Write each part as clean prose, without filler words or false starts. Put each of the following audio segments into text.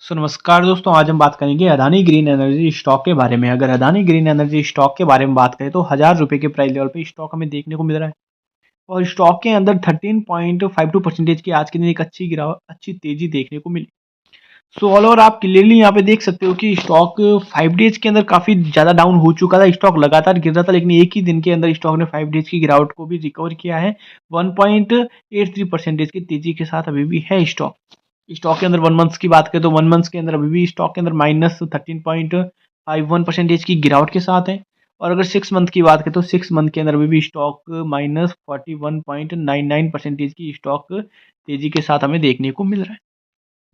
नमस्कार दोस्तों, आज हम बात करेंगे अदानी ग्रीन एनर्जी स्टॉक के बारे में। अगर अदानी ग्रीन एनर्जी स्टॉक के बारे में बात करें तो 1000 रुपये के प्राइस लेवल पे स्टॉक हमें देखने को मिल रहा है और स्टॉक के अंदर 13.52% की आज के दिन एक अच्छी तेजी देखने को मिली। सो ऑल ओवर आप क्लियरली यहाँ पे देख सकते हो कि स्टॉक 5 डेज के अंदर काफी ज्यादा डाउन हो चुका था। स्टॉक लगातार गिर रहा था, लेकिन एक ही दिन के अंदर स्टॉक ने 5 डेज की गिरावट को भी रिकवर किया है। 1.83% की तेजी के साथ अभी भी है स्टॉक। स्टॉक के अंदर 1 मंथ की बात करें तो 1 मंथ के अंदर अभी भी स्टॉक के अंदर -13.51% की गिरावट के साथ है। और अगर 6 मंथ की बात करें तो 6 मंथ के अंदर अभी भी स्टॉक -41.99% की स्टॉक तेजी के साथ हमें देखने को मिल रहा है,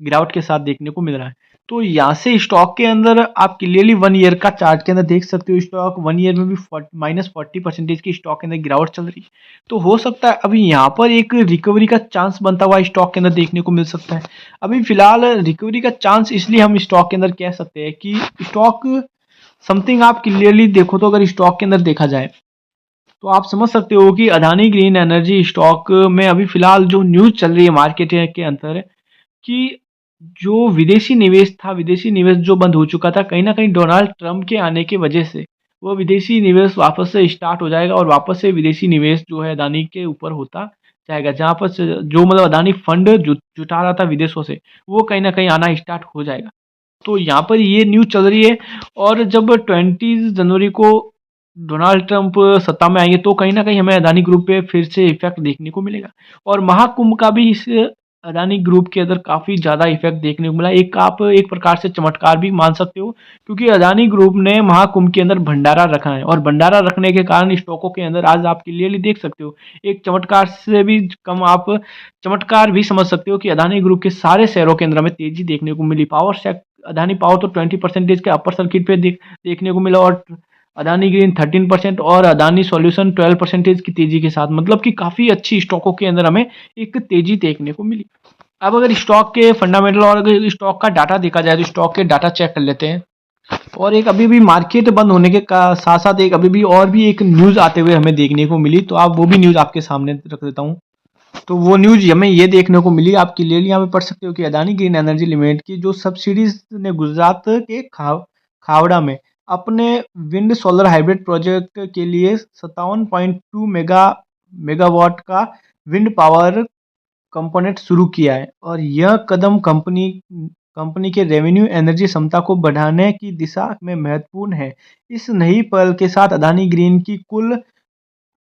गिरावट के साथ देखने को मिल रहा है। तो यहाँ से स्टॉक के अंदर आप क्लियरली 1 ईयर का चार्ट के अंदर देख सकते हो, स्टॉक 1 ईयर में भी -40% की स्टॉक के अंदर गिरावट चल रही है। तो हो सकता है अभी यहाँ पर एक रिकवरी का चांस बनता हुआ स्टॉक के अंदर देखने को मिल सकता है। अभी फिलहाल रिकवरी का चांस इसलिए हम स्टॉक के अंदर कह सकते हैं कि स्टॉक समथिंग आप क्लियरली देखो तो अगर स्टॉक के अंदर देखा जाए तो आप समझ सकते हो कि अदानी ग्रीन एनर्जी स्टॉक में अभी फिलहाल जो न्यूज चल रही है मार्केट के अंदर कि जो विदेशी निवेश था, विदेशी निवेश जो बंद हो चुका था, कहीं न कहीं डोनाल्ड ट्रम्प के आने की वजह से वो विदेशी निवेश वापस से स्टार्ट हो जाएगा और वापस से विदेशी निवेश जो है अदानी के ऊपर होता जाएगा। जहाँ पर जो मतलब अदानी फंड जुटा रहा था विदेशों से, वो कहीं न कहीं आना स्टार्ट हो जाएगा। तो यहाँ पर ये न्यूज़ चल रही है और जब 20 जनवरी को डोनाल्ड ट्रम्प सत्ता में आएंगे तो कहीं ना कहीं हमें अदानी ग्रुप पे फिर से इफेक्ट देखने को मिलेगा। और महाकुंभ का भी इस अदानी ग्रुप के अंदर काफ़ी ज़्यादा इफेक्ट देखने को मिला। एक आप एक प्रकार से चमत्कार भी मान सकते हो, क्योंकि अदानी ग्रुप ने महाकुंभ के अंदर भंडारा रखा है और भंडारा रखने के कारण स्टॉकों के अंदर आज आप क्लियरली देख सकते हो, एक चमत्कार से भी कम आप चमत्कार भी समझ सकते हो कि अदानी ग्रुप के सारे शेयरों के अंदर हमें तेजी देखने को मिली। अदानी पावर तो 20% के अपर सर्किट पे देखने को मिला और अदानी ग्रीन 13% और अदानी सॉल्यूशन 12% की तेजी के साथ, मतलब कि काफ़ी अच्छी स्टॉकों के अंदर हमें एक तेजी देखने को मिली। अब अगर स्टॉक के फंडामेंटल और अगर स्टॉक का डाटा देखा जाए तो स्टॉक के डाटा चेक कर लेते हैं। और एक अभी भी मार्केट बंद होने के साथ साथ एक अभी भी और भी एक न्यूज़ आते हुए हमें देखने को मिली, तो आप वो भी न्यूज़ आपके सामने रख देता हूँ। तो वो न्यूज़ हमें ये देखने को मिली, आप क्लियरली यहाँ पे पढ़ सकते हो कि अदानी ग्रीन एनर्जी लिमिटेड की जो सब्सिडीज ने गुजरात के खावड़ा में अपने विंड सोलर हाइब्रिड प्रोजेक्ट के लिए 57.2 मेगावाट का विंड पावर कंपोनेंट शुरू किया है। और यह कदम कंपनी के रेवेन्यू एनर्जी क्षमता को बढ़ाने की दिशा में महत्वपूर्ण है। इस नई पहल के साथ अदानी ग्रीन की कुल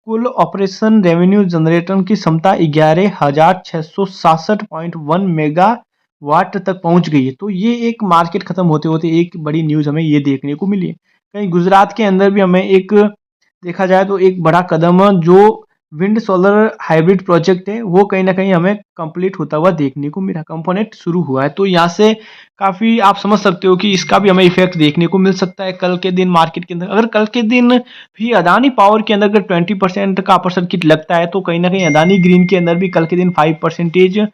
कुल ऑपरेशन रेवेन्यू जनरेटर की क्षमता 11,667.1 मेगावाट तक पहुंच गई है। तो ये एक मार्केट खत्म होते होते एक बड़ी न्यूज़ हमें ये देखने को मिली है। कहीं गुजरात के अंदर भी हमें एक देखा जाए तो एक बड़ा कदम जो विंड सोलर हाइब्रिड प्रोजेक्ट है वो कहीं ना कहीं हमें कंप्लीट होता हुआ देखने को मिला, कंपोनेंट शुरू हुआ है। तो यहाँ से काफ़ी आप समझ सकते हो कि इसका भी हमें इफेक्ट देखने को मिल सकता है कल के दिन मार्केट के अंदर। अगर कल के दिन भी अदानी पावर के अंदर अगर 20% का अपर सर्किट लगता है तो कहीं ना कहीं अदानी ग्रीन के अंदर भी कल के दिन 5%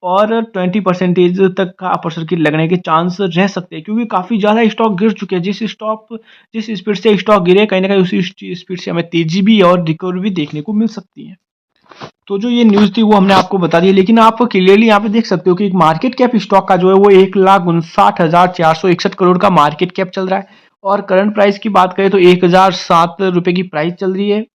और 20% तक का अपर सर्किट लगने के चांस रह सकते हैं, क्योंकि काफ़ी ज़्यादा स्टॉक गिर चुके हैं। जिस स्पीड से स्टॉक गिरे कहीं ना कहीं उसी स्पीड से हमें तेजी भी और रिकवरी भी देखने को मिल सकती है। तो जो ये न्यूज़ थी वो हमने आपको बता दी, लेकिन आप क्लियरली यहाँ पे देख सकते हो कि एक मार्केट कैप स्टॉक का जो है वो 1,59,461 करोड़ का मार्केट कैप चल रहा है। और करंट प्राइस की बात करें तो 1,007 रुपये की प्राइस चल रही है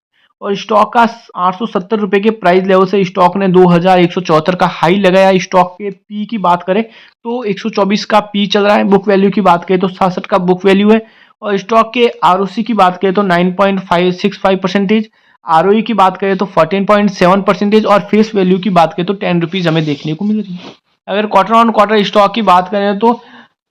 और स्टॉक का 870 रुपये के प्राइस लेवल से स्टॉक ने 2,174 का हाई लगाया। स्टॉक के पी की बात करें तो 124 का पी चल रहा है। बुक वैल्यू की बात करें तो 66 का बुक वैल्यू है और स्टॉक के आरओसी की बात करें तो 9.565%, आरओई की बात करें तो 14.7% और फेस वैल्यू की बात करें तो 10 रुपीज़ हमें देखने को मिल रही है। अगर क्वार्टर ऑन क्वार्टर स्टॉक की बात करें तो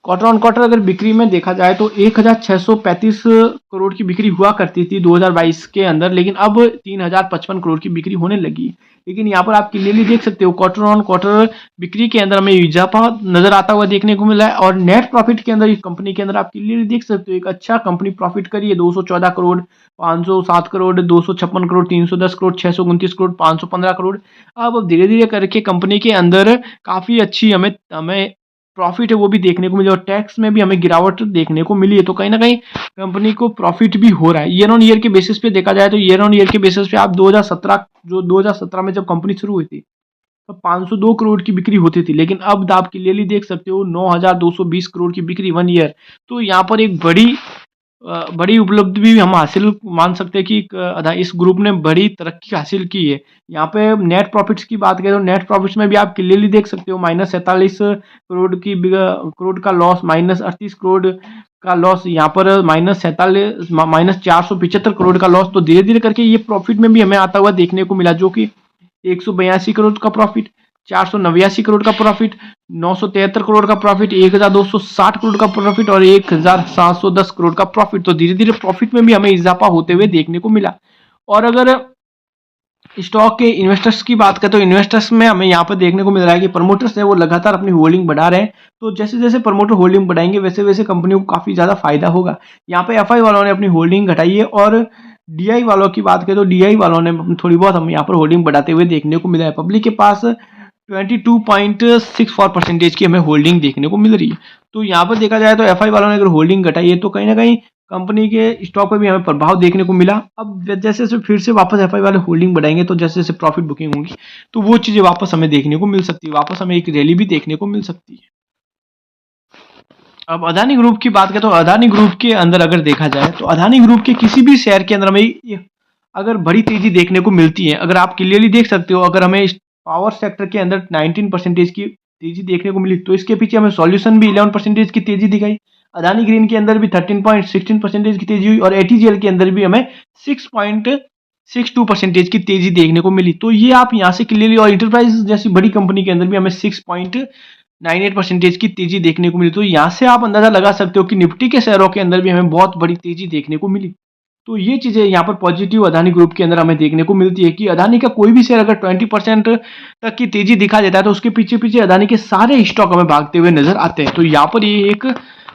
क्वार्टर ऑन क्वार्टर अगर बिक्री में देखा जाए तो 1,635 करोड़ की बिक्री हुआ करती थी 2022 के अंदर, लेकिन अब 3,055 करोड़ की बिक्री होने लगी। लेकिन यहाँ पर आप क्लियरली देख सकते हो क्वार्टर ऑन क्वार्टर बिक्री के अंदर हमें इजाफा नजर आता हुआ देखने को मिला है और नेट प्रॉफिट के अंदर इस कंपनी के अंदर आप क्लियरली देख सकते हो एक अच्छा कंपनी प्रॉफिट करी है। 214 करोड़, 507 करोड़, 256 करोड़, 310 करोड़, 629 करोड़, 515 करोड़। अब धीरे धीरे करके कंपनी के अंदर काफ़ी अच्छी हमें प्रॉफिट है वो भी देखने को मिली और टैक्स में भी हमें गिरावट देखने को मिली है। तो कहीं ना कहीं कंपनी को प्रॉफिट भी हो रहा है। ईयर ऑन ईयर के बेसिस पे देखा जाए तो ईयर ऑन ईयर के बेसिस पे आप 2017 में जब कंपनी शुरू हुई थी तो 502 करोड़ की बिक्री होती थी, लेकिन अब आप क्लियरली देख सकते हो 9,220 करोड़ की बिक्री 1 ईयर। तो यहाँ पर एक बड़ी उपलब्धि भी हम हासिल मान सकते हैं कि इस ग्रुप ने बड़ी तरक्की हासिल की है। यहाँ पे नेट प्रॉफिट्स की बात करें तो नेट प्रॉफिट्स में भी आप क्लियरली देख सकते हो -47 करोड़ का लॉस, -38 करोड़ का लॉस, यहाँ पर -475 करोड़ का लॉस। तो धीरे धीरे करके ये प्रॉफिट में भी हमें आता हुआ देखने को मिला, जो कि 182 करोड़ का प्रॉफिट, 489 करोड़ का प्रॉफिट, 973 करोड़ का प्रॉफिट, 1260 करोड़ का प्रॉफिट और 1710 करोड़ का प्रॉफिट। तो धीरे धीरे प्रॉफिट में भी हमें इजाफा होते हुए देखने को मिला। और अगर स्टॉक के इन्वेस्टर्स की बात करें तो इन्वेस्टर्स में हमें यहाँ पर देखने को मिल रहा है कि प्रमोटर्स है वो लगातार अपनी होल्डिंग बढ़ा रहे हैं। तो जैसे जैसे प्रमोटर होल्डिंग बढ़ाएंगे वैसे वैसे कंपनियों को काफी ज्यादा फायदा होगा। यहाँ पे एफआई वालों ने अपनी होल्डिंग घटाई है और डीआई वालों की बात करें तो डीआई वालों ने थोड़ी बहुत हमें यहाँ पर होल्डिंग बढ़ाते हुए देखने को मिला है। पब्लिक के पास 22.64% की हमें होल्डिंग देखने को मिल रही है। तो यहाँ पर देखा जाए तो एफआई वालों ने अगर होल्डिंग घटाई है तो कहीं ना कहीं कंपनी के स्टॉक पर भी हमें प्रभाव देखने को मिला। अब जैसे जैसे फिर से वापस एफआई वाले होल्डिंग बढ़ाएंगे तो जैसे जैसे प्रॉफिट बुकिंग होगी तो वो चीजें वापस हमें देखने को मिल सकती है, वापस हमें एक रैली भी देखने को मिल सकती है। अब अदानी ग्रुप की बात करें तो अदानी ग्रुप के अंदर अगर देखा जाए तो अदानी ग्रुप के किसी भी शेयर के अंदर हमें अगर बड़ी तेजी देखने को मिलती है, अगर आप क्लियरली देख सकते हो, अगर हमें पावर सेक्टर के अंदर 19% की तेजी देखने को मिली तो इसके पीछे हमें सॉल्यूशन भी 11% की तेजी दिखाई, अदानी ग्रीन के अंदर भी 13.16% की तेजी हुई और एटीजीएल के अंदर भी हमें 6.62% की तेजी देखने को मिली। तो ये आप यहाँ से क्लियरली, और इंटरप्राइज जैसी बड़ी कंपनी के अंदर भी हमें 6.98% की तेजी देखने को मिली। तो यहाँ से आप अंदाजा लगा सकते हो कि निफ्टी के शेयरों के अंदर भी हमें बहुत बड़ी तेजी देखने को मिली। तो ये चीजें यहाँ पर पॉजिटिव अदानी ग्रुप के अंदर हमें देखने को मिलती है कि अदानी का कोई भी शेयर अगर 20% तक की तेजी दिखा देता है तो उसके पीछे पीछे अदानी के सारे स्टॉक हमें भागते हुए नजर आते हैं। तो यहाँ पर ये एक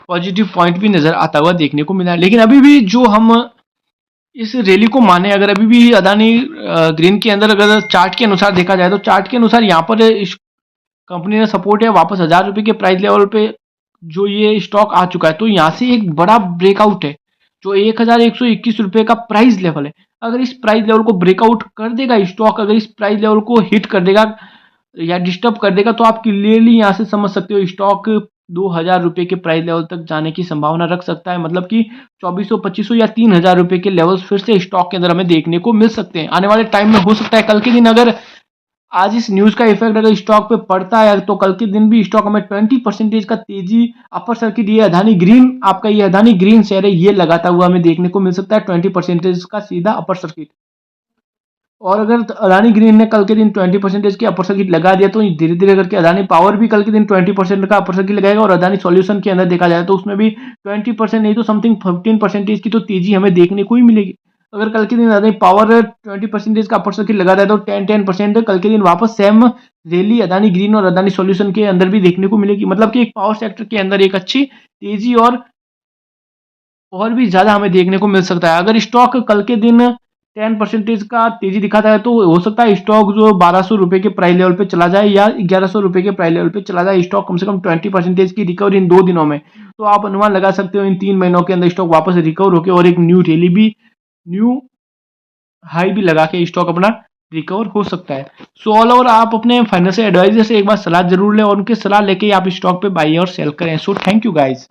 पॉजिटिव पॉइंट भी नजर आता हुआ देखने को मिला है। लेकिन अभी भी जो हम इस रैली को माने, अगर अभी भी अदानी ग्रीन के अंदर अगर चार्ट के अनुसार देखा जाए तो चार्ट के अनुसार यहाँ पर इस कंपनी ने सपोर्ट है वापस 1000 रुपए के प्राइस लेवल पे जो ये स्टॉक आ चुका है। तो यहाँ से एक बड़ा ब्रेकआउट है जो 1121 रुपए का प्राइस लेवल है। अगर इस प्राइस लेवल को ब्रेकआउट कर देगा स्टॉक, अगर इस प्राइस लेवल को हिट कर देगा या डिस्टर्ब कर देगा तो आप क्लियरली यहाँ से समझ सकते हो स्टॉक 2000 रुपए के प्राइस लेवल तक जाने की संभावना रख सकता है। मतलब कि 2400, 2500 या 3000 रुपए के लेवल्स फिर से स्टॉक के अंदर हमें देखने को मिल सकते हैं आने वाले टाइम में। हो सकता है कल के दिन अगर आज इस न्यूज का इफेक्ट अगर स्टॉक पे पड़ता है तो कल के दिन भी स्टॉक हमें 20% का तेजी अपर सर्किट, ये अदानी ग्रीन, आपका ये अदानी ग्रीन शेयर है, ये लगाता हुआ हमें देखने को मिल सकता है 20% का सीधा अपर सर्किट। और अगर अदानी ग्रीन ने कल के दिन 20% की अपर सर्किट लगा दिया तो धीरे धीरे करके अदानी पावर भी कल के दिन 20% का अपर सर्किट लगाएगा। और अदानी सॉल्यूशन के अंदर देखा जाए तो उसमें भी 20% नहीं तो समथिंग 15% की तो तेजी हमें देखने को ही मिलेगी। अगर कल के दिन अदानी पावर 20% का अपर सर्किट लगा दिया तो 10% कल के दिन वापस सेम रैली अदानी ग्रीन और अदानी सॉल्यूशन के अंदर भी देखने को मिलेगी। मतलब कि एक पावर सेक्टर के अंदर एक अच्छी तेजी और भी ज्यादा हमें देखने को मिल सकता है। अगर स्टॉक कल के दिन 10% का तेजी दिखाता है तो हो सकता है स्टॉक जो 1200 रुपए के प्राइस लेवल पे चला जाए या 1100 रुपए के प्राइस लेवल पे चला जाए। स्टॉक कम से कम 20% की रिकवरी इन 2 दिनों में, तो आप अनुमान लगा सकते हो इन 3 महीनों के अंदर स्टॉक वापस रिकवर होकर और एक न्यू हाई भी लगा के स्टॉक अपना रिकवर हो सकता है। सो ऑल ओवर आप अपने फाइनेंशियल एडवाइजर से एक बार सलाह जरूर लें और उनकी सलाह लेके आप स्टॉक पे बाई और सेल करें। So thank you guys.